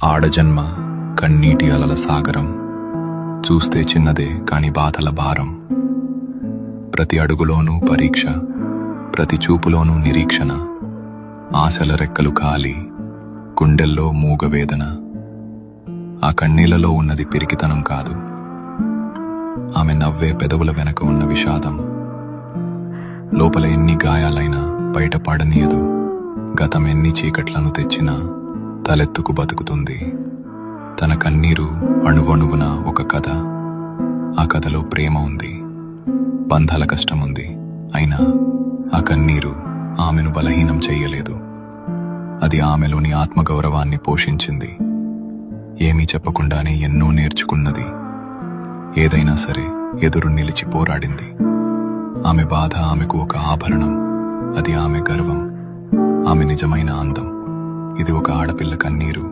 ఆడజన్మ కన్నీటి అలల సాగరం, చూస్తే చిన్నదే కాని బాధల భారం. ప్రతి అడుగులోనూ పరీక్ష, ప్రతి చూపులోనూ నిరీక్షణ. ఆశల రెక్కలు ఖాళీ, గుండెల్లో మూగవేదన. ఆ కన్నీళ్లలో ఉన్నది పిరికితనం కాదు, ఆమె నవ్వే పెదవుల వెనక ఉన్న విషాదం. లోపల ఎన్ని గాయాలైనా బయటపడనీయదు, గతం ఎన్ని చీకట్లను తెచ్చినా తలెత్తుకు బతుకుతుంది. తన కన్నీరు అణువణువున ఒక కథ. ఆ కథలో ప్రేమ ఉంది, బంధాల కష్టముంది. అయినా ఆ కన్నీరు ఆమెను బలహీనం చెయ్యలేదు. అది ఆమెలోని ఆత్మగౌరవాన్ని పోషించింది. ఏమీ చెప్పకుండానే ఎన్నో నేర్చుకున్నది. ఏదైనా సరే ఎదురు నిలిచి పోరాడింది. ఆమె బాధ ఆమెకు ఒక ఆభరణం, అది ఆమె గర్వం, ఆమె నిజమైన అందం. ఇది ఒక ఆడపిల్ల కన్నీరు.